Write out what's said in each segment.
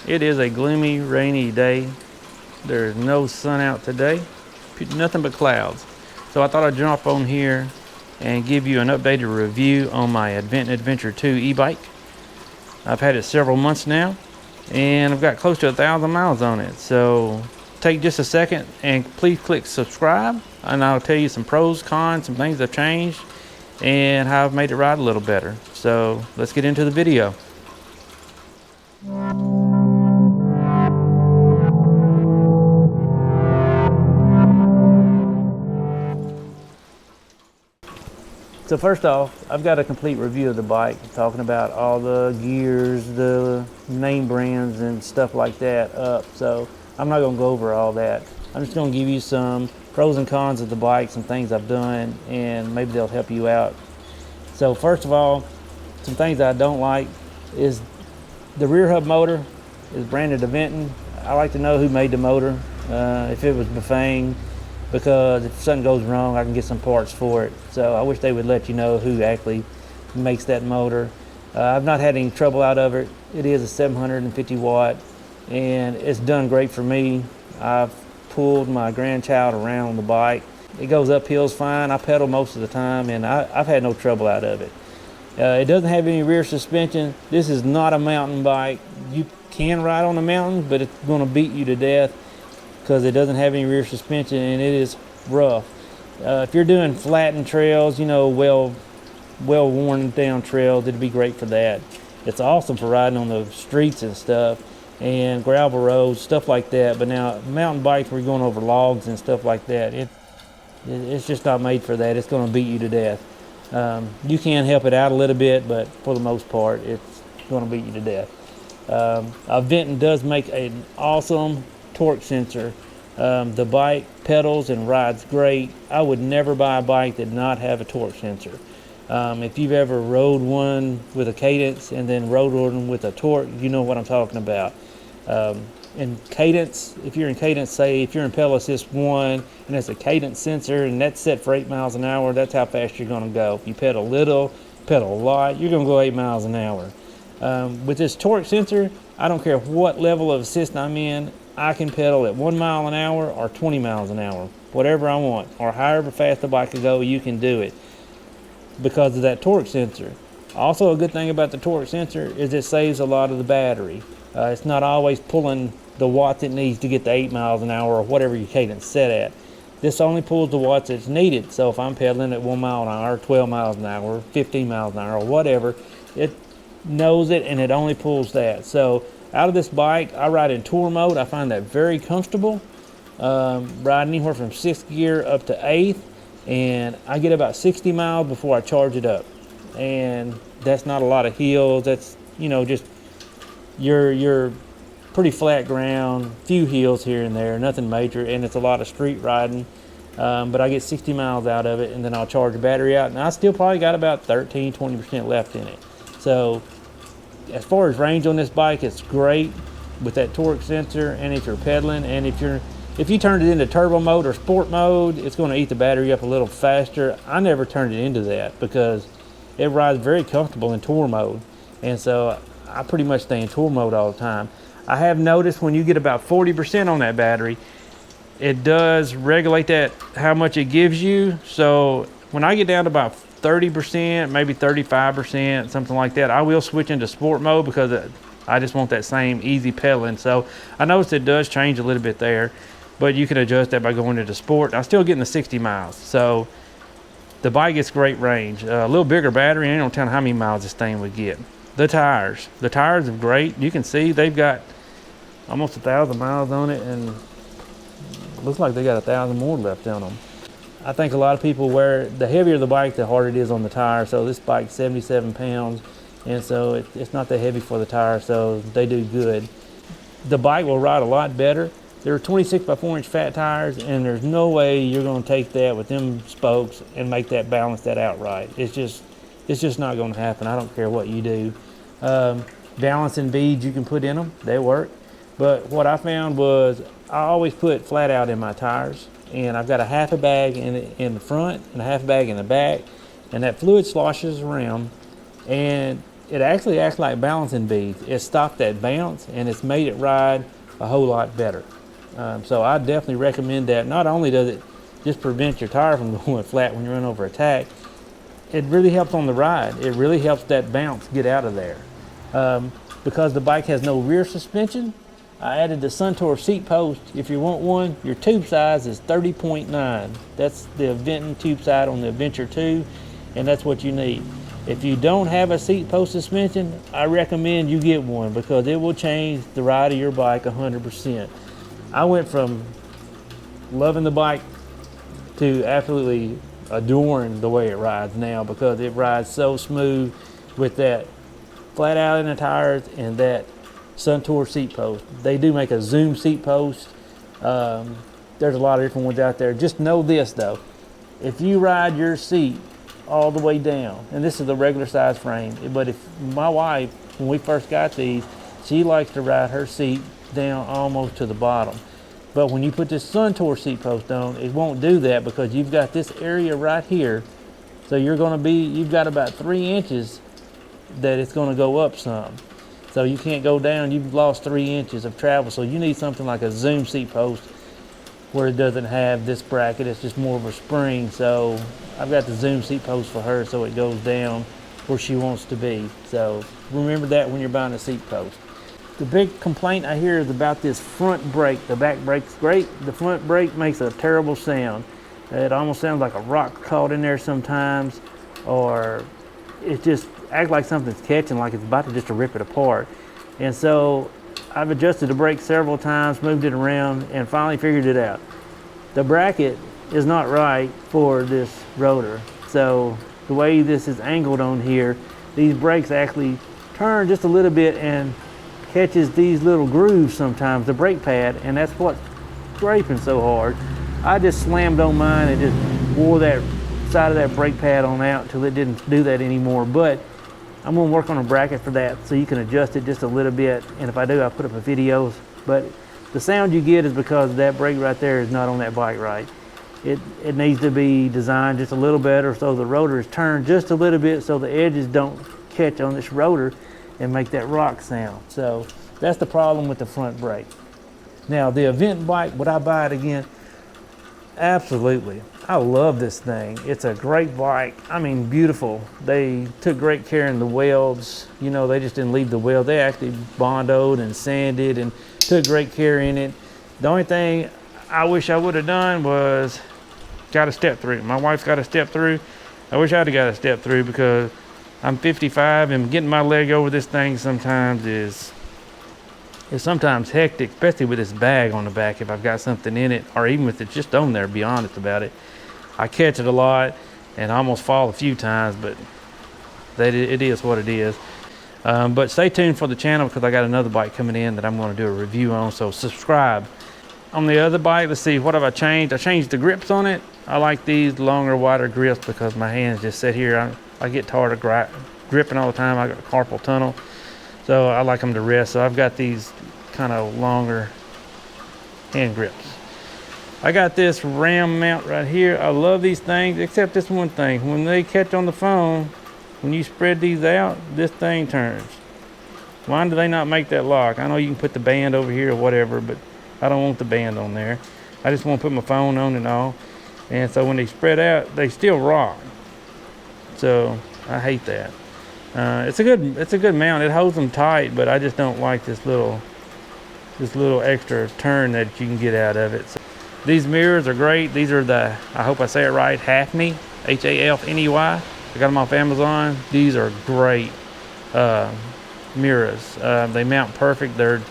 It is a gloomy, rainy day. There's no sun out today, nothing but clouds. So I thought I'd jump on here and give you an updated review on my Aventon Adventure 2 e-bike. I've had it several months now, and I've got close to 1,000 miles on it. So take just a second and please click subscribe, and I'll tell you some pros, cons, some things I've changed, and how I've made it ride a little better. So let's get into the video. So first off, I've got a complete review of the bike, talking about all the gears, the name brands and stuff like that up. So I'm not gonna go over all that. I'm just gonna give you some pros and cons of the bike, some things I've done, and maybe they'll help you out. So first of all, some things I don't like is the rear hub motor is branded Aventon. I like to know who made the motor, if it was Bafang, because if something goes wrong, I can get some parts for it. So I wish they would let you know who actually makes that motor. I've not had any trouble out of it. It is a 750 watt, and it's done great for me. I've pulled my grandchild around on the bike. It goes up hills fine. I pedal most of the time, and I've had no trouble out of it. It doesn't have any rear suspension. This is not a mountain bike. You can ride on the mountains, but it's going to beat you to death because it doesn't have any rear suspension, and it is rough. If you're doing flattened trails, you know, well worn down trails, it'd be great for that. It's awesome for riding on the streets and stuff, and gravel roads, stuff like that. But now mountain bikes, where you're going over logs and stuff like that, it's just not made for that. It's going to beat you to death. You can help it out a little bit, but for the most part, it's going to beat you to death. Aventon does make an awesome torque sensor. The bike pedals and rides great. I would never buy a bike that did not have a torque sensor. If you've ever rode one with a cadence and then rode one with a torque, you know what I'm talking about. In cadence, if you're in cadence, say if you're in pedal assist 1 and it's a cadence sensor and that's set for 8 miles an hour, that's how fast you're going to go. If you pedal little, pedal a lot, you're going to go 8 miles an hour. With this torque sensor, I don't care what level of assist I'm in, I can pedal at 1 mile an hour or 20 miles an hour, whatever I want, or however fast the bike can go, you can do it because of that torque sensor. Also, a good thing about the torque sensor is it saves a lot of the battery. It's not always pulling the watts it needs to get to 8 miles an hour or whatever your cadence set at. This only pulls the watts that's needed. So if I'm pedaling at 1 mile an hour, 12 miles an hour, 15 miles an hour, or whatever, it knows it and it only pulls that. So out of this bike, I ride in tour mode. I find that very comfortable. Ride anywhere from 6th gear up to 8th, and I get about 60 miles before I charge it up. And that's not a lot of hills. That's, you know, just you're pretty flat ground, few hills here and there, nothing major, and it's a lot of street riding. But I get 60 miles out of it, and then I'll charge the battery out, and I still probably got about 13-20% left in it. So as far as range on this bike, it's great with that torque sensor, and if you're pedaling, and if you turn it into turbo mode or sport mode, it's going to eat the battery up a little faster. I never turned it into that because it rides very comfortable in tour mode, and so I pretty much stay in tour mode all the time. I have noticed when you get about 40% on that battery, it does regulate that, how much it gives you. So when I get down to about 30%, maybe 35%, something like that, I will switch into sport mode because I just want that same easy pedaling. So I noticed it does change a little bit there, but you can adjust that by going into sport. I'm still getting the 60 miles. So the bike gets great range. A little bigger battery, I don't tell how many miles this thing would get. The tires are great. You can see they've got almost 1,000 miles on it, and it looks like they got 1,000 more left on them. I think a lot of people the heavier the bike, the harder it is on the tire. So this bike's 77 pounds, and so it's not that heavy for the tire, so they do good. The bike will ride a lot better. They're 26 by 4 inch fat tires, and there's no way you're going to take that with them spokes and make that balance that out right. It's just not going to happen. I don't care what you do. Balancing beads you can put in them, they work. But what I found was I always put flat out in my tires, and I've got a half a bag in the front and a half a bag in the back, and that fluid sloshes around, and it actually acts like balancing beads. It stopped that bounce and it's made it ride a whole lot better. So I definitely recommend that. Not only does it just prevent your tire from going flat when you run over a tack, it really helps on the ride. It really helps that bounce get out of there. Because the bike has no rear suspension, I added the Suntour seat post. If you want one, your tube size is 30.9. That's the Aventon tube side on the Adventure 2, and that's what you need. If you don't have a seat post suspension, I recommend you get one because it will change the ride of your bike 100%. I went from loving the bike to absolutely adoring the way it rides now because it rides so smooth with that flat out in the tires and that Suntour seat post. They do make a zoom seat post. There's a lot of different ones out there. Just know this though, if you ride your seat all the way down, and this is the regular size frame, but if my wife, when we first got these, she likes to ride her seat down almost to the bottom. But when you put this Suntour seat post on, it won't do that because you've got this area right here. So you've got about 3 inches that it's gonna go up some. So you can't go down, you've lost 3 inches of travel. So you need something like a zoom seat post where it doesn't have this bracket, it's just more of a spring. So I've got the zoom seat post for her so it goes down where she wants to be. So remember that when you're buying a seat post. The big complaint I hear is about this front brake. The back brake's great, the front brake makes a terrible sound. It almost sounds like a rock caught in there sometimes, or it just acts like something's catching, like it's about to just rip it apart. And so I've adjusted the brake several times, moved it around, and finally figured it out. The bracket is not right for this rotor. So the way this is angled on here, these brakes actually turn just a little bit and catches these little grooves sometimes, the brake pad, and that's what's scraping so hard. I just slammed on mine and just wore that side of that brake pad on out until it didn't do that anymore. But I'm gonna work on a bracket for that so you can adjust it just a little bit, and if I do, I'll put up a videos. But the sound you get is because that brake right there is not on that bike right. It needs to be designed just a little better so the rotor is turned just a little bit so the edges don't catch on this rotor and make that rock sound. So that's the problem with the front brake. Now the Aventon bike, would I buy it again? Absolutely. I love this thing. It's a great bike. I mean, beautiful. They took great care in the welds. You know, they just didn't leave the weld. They actually bondoed and sanded and took great care in it. The only thing I wish I would have done was got a step through. My wife's got a step through. I wish I'd have got a step through because I'm 55 and getting my leg over this thing sometimes is sometimes hectic, especially with this bag on the back if I've got something in it, or even if it's just on there, be honest about it. I catch it a lot and I almost fall a few times, but it is what it is. But stay tuned for the channel because I got another bike coming in that I'm going to do a review on, so subscribe. On the other bike, let's see, what have I changed? I changed the grips on it. I like these longer, wider grips because my hands just sit here. I get tired of gripping all the time. I got carpal tunnel, so I like them to rest. So I've got these kind of longer hand grips. I got this ram mount right here. I love these things, except this one thing. When they catch on the phone, when you spread these out, this thing turns. Why do they not make that lock? I know you can put the band over here or whatever, but I don't want the band on there. I just want to put my phone on and all. And so when they spread out, they still rock. So I hate that. It's a good mount. It holds them tight, but I just don't like this little extra turn that you can get out of it. So these mirrors are great. These are the, I hope I say it right, Halfney, Halfney. I got them off Amazon. These are great mirrors. They mount perfect. They're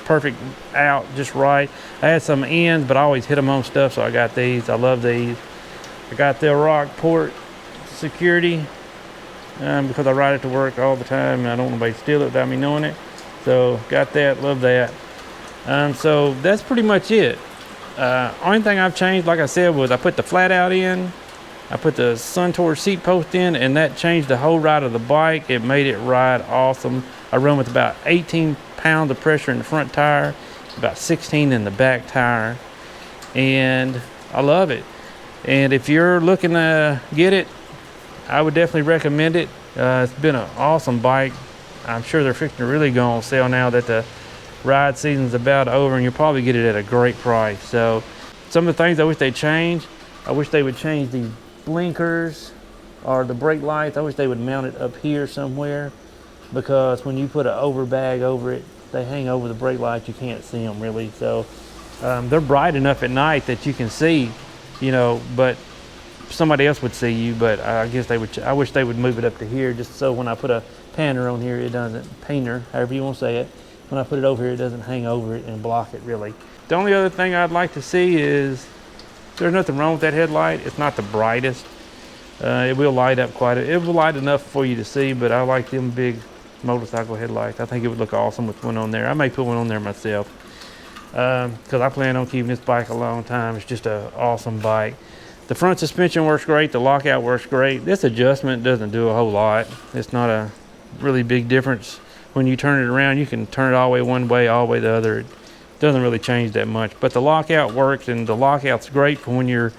perfect out just right. I had some ends, but I always hit them on stuff, so I got these. I love these. I got the Rockport security because I ride it to work all the time and I don't want nobody to steal it without me knowing it. So got that, love that. So that's pretty much it. Only thing I've changed, like I said, was I put the flat out in, I put the Suntour seat post in, and that changed the whole ride of the bike. It made it ride awesome. I run with about 18 pounds of pressure in the front tire, about 16 in the back tire, and I love it. And if you're looking to get it, I would definitely recommend it. It's been an awesome bike. I'm sure they're fixing to really go on sale now that the ride season's about over, and you'll probably get it at a great price. So some of the things I wish they'd change, I wish they would change the blinkers or the brake lights. I wish they would mount it up here somewhere, because when you put an over bag over it, they hang over the brake lights. You can't see them really. So they're bright enough at night that you can see, you know, but somebody else would see you. But I guess they would. I wish they would move it up to here, just so when I put a painter on here, it doesn't, painter, however you want to say it, when I put it over here, it doesn't hang over it and block it really. The only other thing I'd like to see is, there's nothing wrong with that headlight. It's not the brightest. It will light up it will light enough for you to see, but I like them big motorcycle headlights. I think it would look awesome with one on there. I may put one on there myself, because I plan on keeping this bike a long time. It's just an awesome bike. The front suspension works great. The lockout works great. This adjustment doesn't do a whole lot. It's not a really big difference. When you turn it around, you can turn it all the way one way, all the way the other. It doesn't really change that much, but the lockout works, and the lockout's great for when you're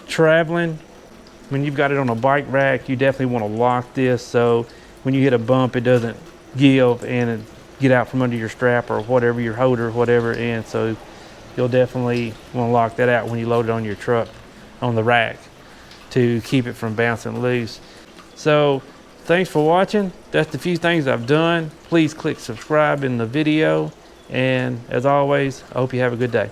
traveling. When you've got it on a bike rack, you definitely want to lock this, so when you hit a bump, it doesn't give and get out from under your strap or whatever, your holder, whatever. And so you'll definitely want to lock that out when you load it on your truck on the rack to keep it from bouncing loose. So thanks for watching. That's the few things I've done. Please click subscribe in the video, and as always, I hope you have a good day.